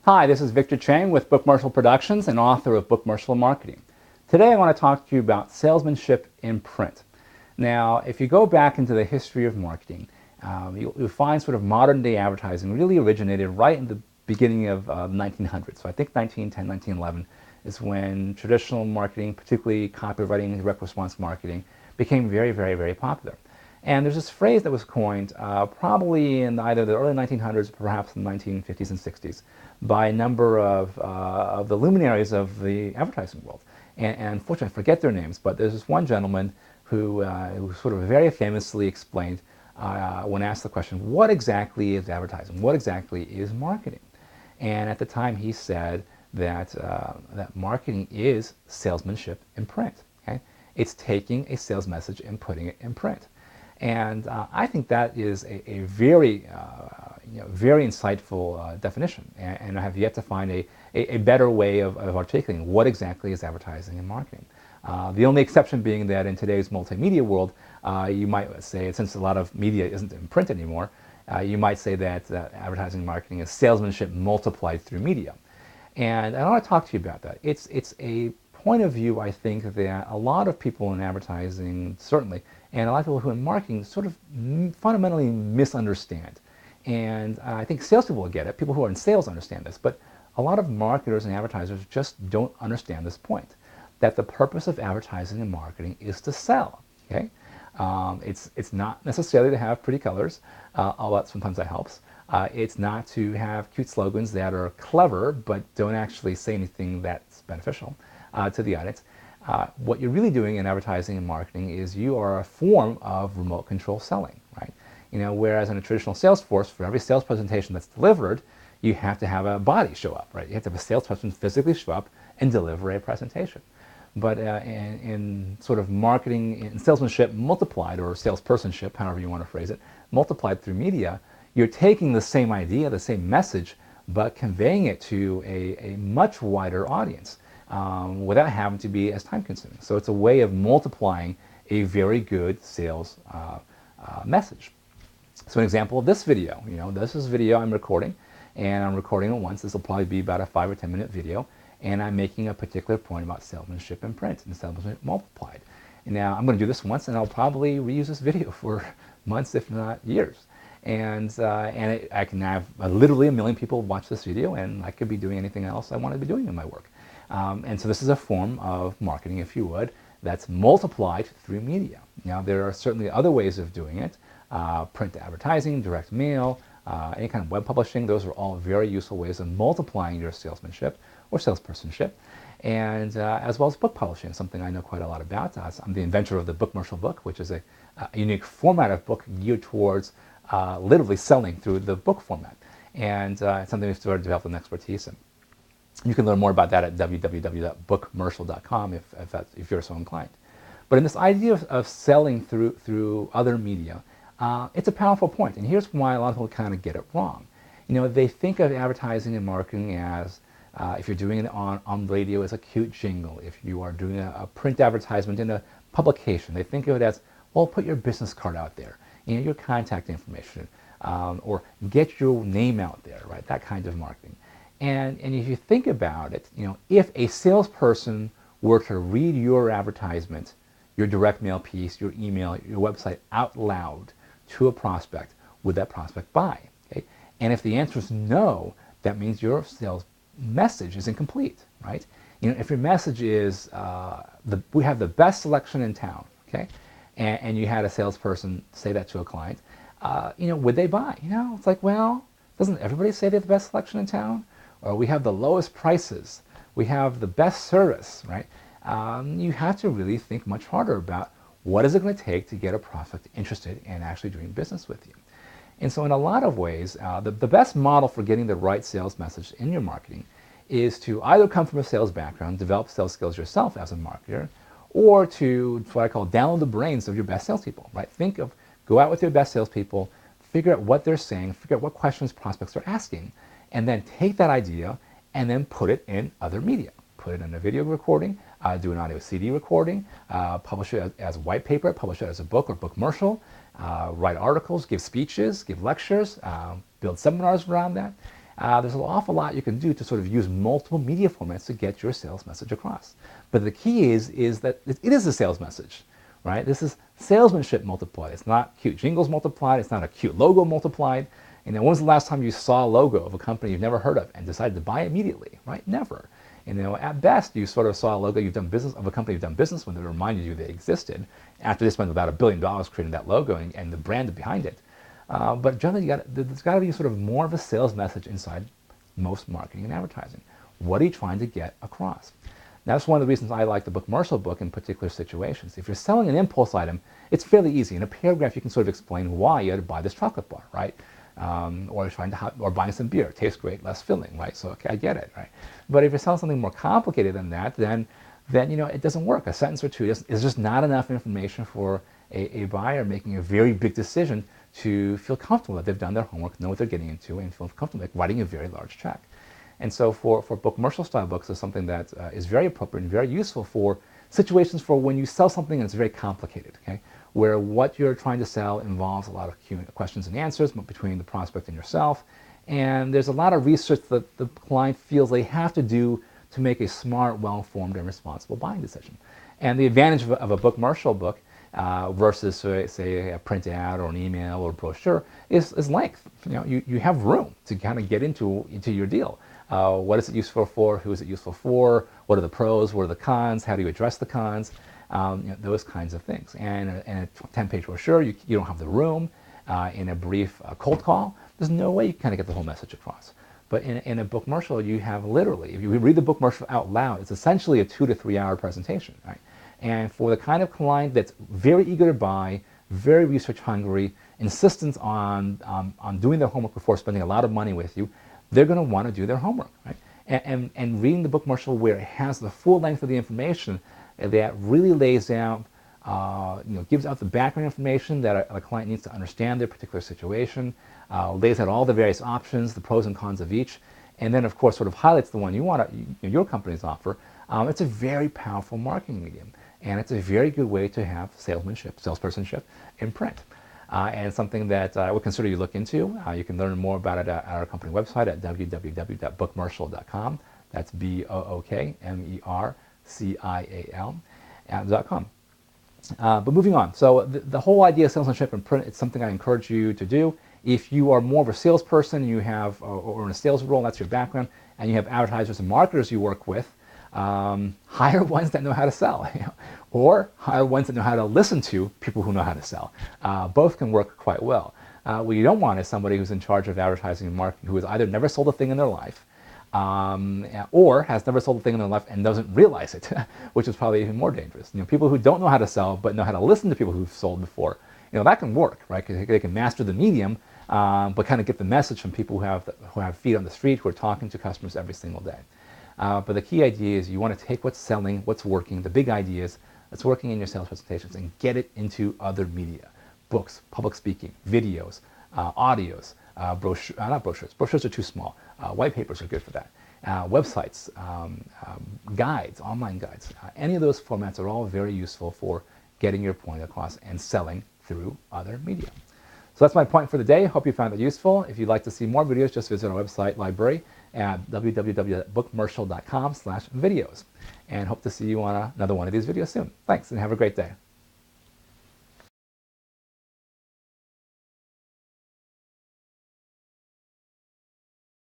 Hi, this is Victor Chang with Bookmercial Productions and author of Bookmercial Marketing. Today I want to talk to you about salesmanship in print. Now, if you go back into the history of marketing, you'll find sort of modern day advertising really originated right in the beginning of the 1900s. So I think 1910, 1911 is when traditional marketing, particularly copywriting, direct response marketing, became very, very, very popular. And there's this phrase that was coined probably in either the early 1900s or perhaps in the 1950s and 60s by a number of the luminaries of the advertising world. And unfortunately, I forget their names, but there's this one gentleman who sort of very famously explained when asked the question, what exactly is advertising? What exactly is marketing? And at the time he said that, that marketing is salesmanship in print. Okay? It's taking a sales message and putting it in print. And I think that is a very, very insightful definition. And I have yet to find a better way of articulating what exactly is advertising and marketing. The only exception being that in today's multimedia world, you might say, since a lot of media isn't in print anymore, you might say that advertising and marketing is salesmanship multiplied through media. And I want to talk to you about that. It's a point of view, I think, that a lot of people in advertising, certainly, and a lot of people who are in marketing sort of fundamentally misunderstand. And I think salespeople will get it. People who are in sales understand this. But a lot of marketers and advertisers just don't understand this point, that the purpose of advertising and marketing is to sell. Okay? It's not necessarily to have pretty colors, although sometimes that helps. It's not to have cute slogans that are clever but don't actually say anything that's beneficial to the audience. What you're really doing in advertising and marketing is you are a form of remote control selling, right? Whereas in a traditional sales force, for every sales presentation that's delivered, you have to have a body show up, right? You have to have a salesperson physically show up and deliver a presentation. But in sort of marketing, in salesmanship multiplied, or salespersonship, however you want to phrase it, multiplied through media, you're taking the same idea, the same message, but conveying it to a much wider audience. Without having to be as time consuming. So it's a way of multiplying a very good sales message. So an example of this video, this is video I'm recording, and I'm recording it once. This will probably be about a 5 or 10 minute video, and I'm making a particular point about salesmanship in print and salesmanship multiplied. And now I'm going to do this once, and I'll probably reuse this video for months, if not years. And I can have literally 1 million people watch this video, and I could be doing anything else I want to be doing in my work. And so this is a form of marketing, if you would, that's multiplied through media. Now, there are certainly other ways of doing it. Print advertising, direct mail, any kind of web publishing. Those are all very useful ways of multiplying your salesmanship or salespersonship. And as well as book publishing, something I know quite a lot about. I'm the inventor of the Bookmercial book, which is a unique format of book geared towards literally selling through the book format. And it's something we've sort of developed an expertise in. You can learn more about that at www.bookmercial.com if you're so inclined. But in this idea of selling through other media, it's a powerful point. And here's why a lot of people kind of get it wrong. They think of advertising and marketing as, if you're doing it on radio, as a cute jingle. If you are doing a print advertisement in a publication, they think of it as, well, put your business card out there, your contact information, or get your name out there, right? That kind of marketing. And if you think about it, if a salesperson were to read your advertisement, your direct mail piece, your email, your website out loud to a prospect, would that prospect buy? Okay? And if the answer is no, that means your sales message is incomplete, right? If your message is, we have the best selection in town, okay? And you had a salesperson say that to a client, would they buy? It's like, well, doesn't everybody say they have the best selection in town? Or we have the lowest prices, we have the best service, right? You have to really think much harder about what is it going to take to get a prospect interested in actually doing business with you. And so in a lot of ways, the best model for getting the right sales message in your marketing is to either come from a sales background, develop sales skills yourself as a marketer, or to what I call download the brains of your best salespeople, right? Go out with your best salespeople, figure out what they're saying, figure out what questions prospects are asking, and then take that idea and then put it in other media. Put it in a video recording, do an audio CD recording, publish it as white paper, publish it as a book or bookmercial, write articles, give speeches, give lectures, build seminars around that. there's an awful lot you can do to sort of use multiple media formats to get your sales message across. But the key is that it is a sales message, right? This is salesmanship multiplied. It's not cute jingles multiplied. It's not a cute logo multiplied. You know, when was the last time you saw a logo of a company you've never heard of and decided to buy immediately, right? Never. You know, at best, you sort of saw a logo you've done business of a company you've done business with that reminded you they existed after they spent about $1 billion creating that logo and the brand behind it. But generally, there's got to be sort of more of a sales message inside most marketing and advertising. What are you trying to get across? That's one of the reasons I like the book Marshall book in particular situations. If you're selling an impulse item, it's fairly easy. In a paragraph, you can sort of explain why you had to buy this chocolate bar, right? Or buying some beer. It tastes great, less filling, right? So okay, I get it, right? But if you're selling something more complicated than that, then you know it doesn't work. A sentence or two is just not enough information for a buyer making a very big decision to feel comfortable that they've done their homework, know what they're getting into, and feel comfortable like writing a very large check. And so for book Marshall style books is something that is very appropriate and very useful for situations for when you sell something and it's very complicated, okay? Where what you're trying to sell involves a lot of questions and answers between the prospect and yourself. And there's a lot of research that the client feels they have to do to make a smart, well-informed, and responsible buying decision. And the advantage of a book Marshall book versus, say, a print ad or an email or a brochure is length. You know, you have room to kind of get into your deal. What is it useful for? Who is it useful for? What are the pros? What are the cons? How do you address the cons? You know, those kinds of things. And in a 10-page brochure, you don't have the room. In a brief cold call, there's no way you kind of get the whole message across. But in a book Marshall, you have literally, if you read the book Marshall out loud, it's essentially a 2 to 3 hour presentation, right? And for the kind of client that's very eager to buy, very research hungry, insistent on doing their homework before spending a lot of money with you, they're going to want to do their homework, right? And reading the book Marshall where it has the full length of the information that really lays out, you know, gives out the background information that a client needs to understand their particular situation, lays out all the various options, the pros and cons of each, and then of course sort of highlights the one you want your company's offer. It's a very powerful marketing medium, and it's a very good way to have salespersonship in print. And something that I would consider you look into. You can learn more about it at our company website at www.bookmarshall.com. That's BOOKMERCIAL.com. But moving on, so the whole idea of salesmanship in print, it's something I encourage you to do. If you are more of a salesperson, you have, or in a sales role, that's your background, and you have advertisers and marketers you work with, hire ones that know how to sell, you know, or hire ones that know how to listen to people who know how to sell. Both can work quite well. What you don't want is somebody who's in charge of advertising and marketing who has either never sold a thing in their life, or has never sold a thing in their life and doesn't realize it, which is probably even more dangerous. You know, people who don't know how to sell but know how to listen to people who've sold before, you know, that can work, right? Because they can master the medium, but kind of get the message from people who have feet on the street, who are talking to customers every single day. But the key idea is you want to take what's selling, what's working, the big ideas that's working in your sales presentations, and get it into other media, books, public speaking, videos, audios, not brochures. Brochures are too small. White papers are good for that. Websites, guides, online guides. Any of those formats are all very useful for getting your point across and selling through other media. So that's my point for the day. Hope you found it useful. If you'd like to see more videos, just visit our website library at www.bookmarshall.com/videos. And hope to see you on another one of these videos soon. Thanks, and have a great day.